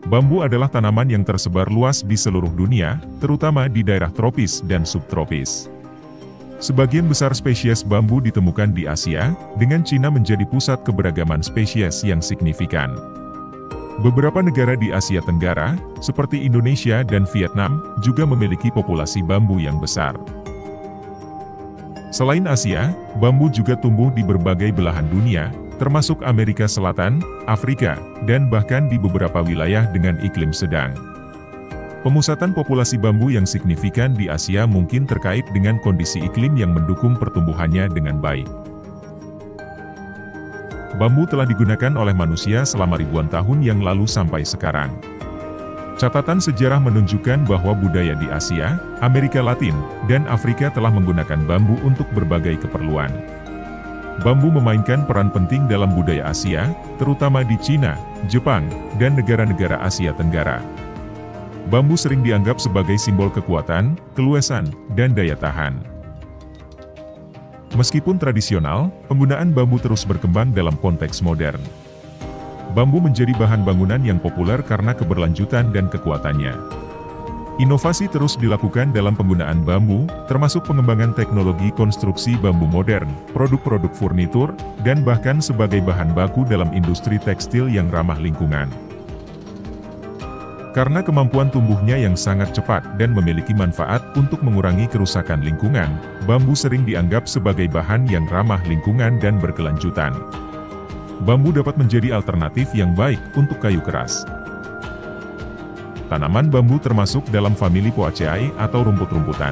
Bambu adalah tanaman yang tersebar luas di seluruh dunia, terutama di daerah tropis dan subtropis. Sebagian besar spesies bambu ditemukan di Asia, dengan Cina menjadi pusat keberagaman spesies yang signifikan. Beberapa negara di Asia Tenggara, seperti Indonesia dan Vietnam, juga memiliki populasi bambu yang besar. Selain Asia, bambu juga tumbuh di berbagai belahan dunia, termasuk Amerika Selatan, Afrika, dan bahkan di beberapa wilayah dengan iklim sedang. Pemusatan populasi bambu yang signifikan di Asia mungkin terkait dengan kondisi iklim yang mendukung pertumbuhannya dengan baik. Bambu telah digunakan oleh manusia selama ribuan tahun yang lalu sampai sekarang. Catatan sejarah menunjukkan bahwa budaya di Asia, Amerika Latin, dan Afrika telah menggunakan bambu untuk berbagai keperluan. Bambu memainkan peran penting dalam budaya Asia, terutama di Cina, Jepang, dan negara-negara Asia Tenggara. Bambu sering dianggap sebagai simbol kekuatan, keluasan, dan daya tahan. Meskipun tradisional, penggunaan bambu terus berkembang dalam konteks modern. Bambu menjadi bahan bangunan yang populer karena keberlanjutan dan kekuatannya. Inovasi terus dilakukan dalam penggunaan bambu, termasuk pengembangan teknologi konstruksi bambu modern, produk-produk furnitur, dan bahkan sebagai bahan baku dalam industri tekstil yang ramah lingkungan. Karena kemampuan tumbuhnya yang sangat cepat dan memiliki manfaat untuk mengurangi kerusakan lingkungan, bambu sering dianggap sebagai bahan yang ramah lingkungan dan berkelanjutan. Bambu dapat menjadi alternatif yang baik untuk kayu keras. Tanaman bambu termasuk dalam famili Poaceae atau rumput-rumputan.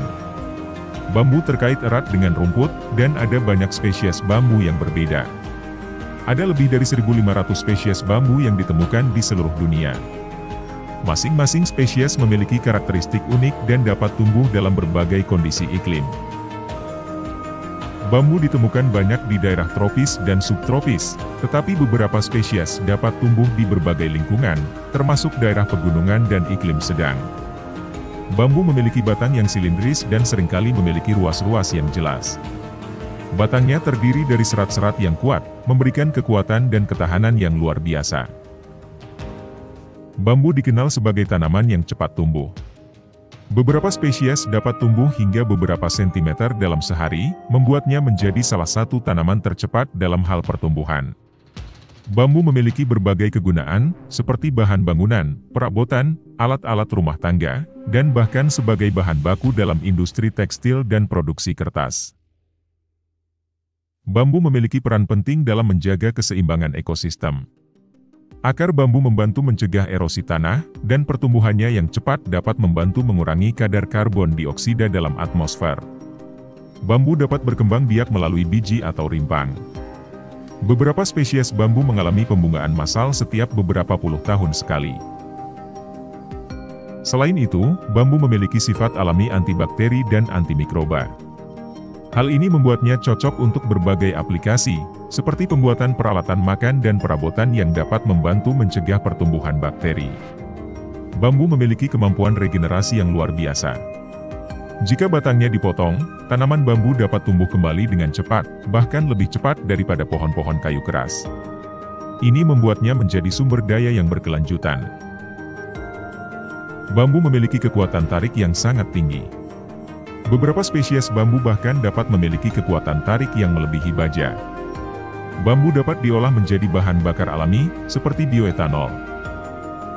Bambu terkait erat dengan rumput, dan ada banyak spesies bambu yang berbeda. Ada lebih dari 1.500 spesies bambu yang ditemukan di seluruh dunia. Masing-masing spesies memiliki karakteristik unik dan dapat tumbuh dalam berbagai kondisi iklim. Bambu ditemukan banyak di daerah tropis dan subtropis, tetapi beberapa spesies dapat tumbuh di berbagai lingkungan, termasuk daerah pegunungan dan iklim sedang. Bambu memiliki batang yang silindris dan seringkali memiliki ruas-ruas yang jelas. Batangnya terdiri dari serat-serat yang kuat, memberikan kekuatan dan ketahanan yang luar biasa. Bambu dikenal sebagai tanaman yang cepat tumbuh. Beberapa spesies dapat tumbuh hingga beberapa sentimeter dalam sehari, membuatnya menjadi salah satu tanaman tercepat dalam hal pertumbuhan. Bambu memiliki berbagai kegunaan, seperti bahan bangunan, perabotan, alat-alat rumah tangga, dan bahkan sebagai bahan baku dalam industri tekstil dan produksi kertas. Bambu memiliki peran penting dalam menjaga keseimbangan ekosistem. Akar bambu membantu mencegah erosi tanah, dan pertumbuhannya yang cepat dapat membantu mengurangi kadar karbon dioksida dalam atmosfer. Bambu dapat berkembang biak melalui biji atau rimpang. Beberapa spesies bambu mengalami pembungaan massal setiap beberapa puluh tahun sekali. Selain itu, bambu memiliki sifat alami antibakteri dan antimikroba. Hal ini membuatnya cocok untuk berbagai aplikasi, seperti pembuatan peralatan makan dan perabotan yang dapat membantu mencegah pertumbuhan bakteri. Bambu memiliki kemampuan regenerasi yang luar biasa. Jika batangnya dipotong, tanaman bambu dapat tumbuh kembali dengan cepat, bahkan lebih cepat daripada pohon-pohon kayu keras. Ini membuatnya menjadi sumber daya yang berkelanjutan. Bambu memiliki kekuatan tarik yang sangat tinggi. Beberapa spesies bambu bahkan dapat memiliki kekuatan tarik yang melebihi baja. Bambu dapat diolah menjadi bahan bakar alami, seperti bioetanol.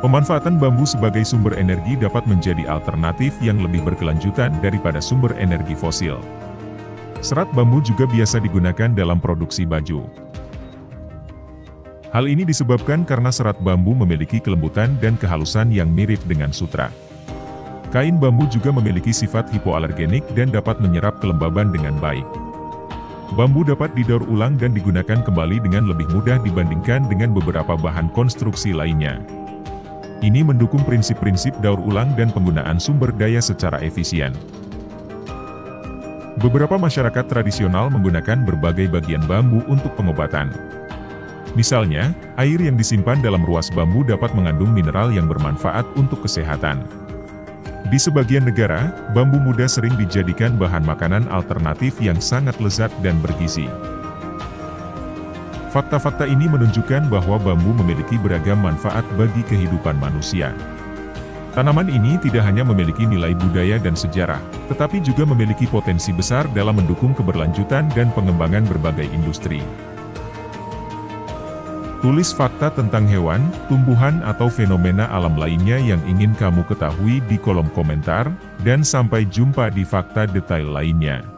Pemanfaatan bambu sebagai sumber energi dapat menjadi alternatif yang lebih berkelanjutan daripada sumber energi fosil. Serat bambu juga biasa digunakan dalam produksi baju. Hal ini disebabkan karena serat bambu memiliki kelembutan dan kehalusan yang mirip dengan sutra. Kain bambu juga memiliki sifat hipoalergenik dan dapat menyerap kelembaban dengan baik. Bambu dapat didaur ulang dan digunakan kembali dengan lebih mudah dibandingkan dengan beberapa bahan konstruksi lainnya. Ini mendukung prinsip-prinsip daur ulang dan penggunaan sumber daya secara efisien. Beberapa masyarakat tradisional menggunakan berbagai bagian bambu untuk pengobatan. Misalnya, air yang disimpan dalam ruas bambu dapat mengandung mineral yang bermanfaat untuk kesehatan. Di sebagian negara, bambu muda sering dijadikan bahan makanan alternatif yang sangat lezat dan bergizi. Fakta-fakta ini menunjukkan bahwa bambu memiliki beragam manfaat bagi kehidupan manusia. Tanaman ini tidak hanya memiliki nilai budaya dan sejarah, tetapi juga memiliki potensi besar dalam mendukung keberlanjutan dan pengembangan berbagai industri. Tulis fakta tentang hewan, tumbuhan atau fenomena alam lainnya yang ingin kamu ketahui di kolom komentar, dan sampai jumpa di fakta detail lainnya.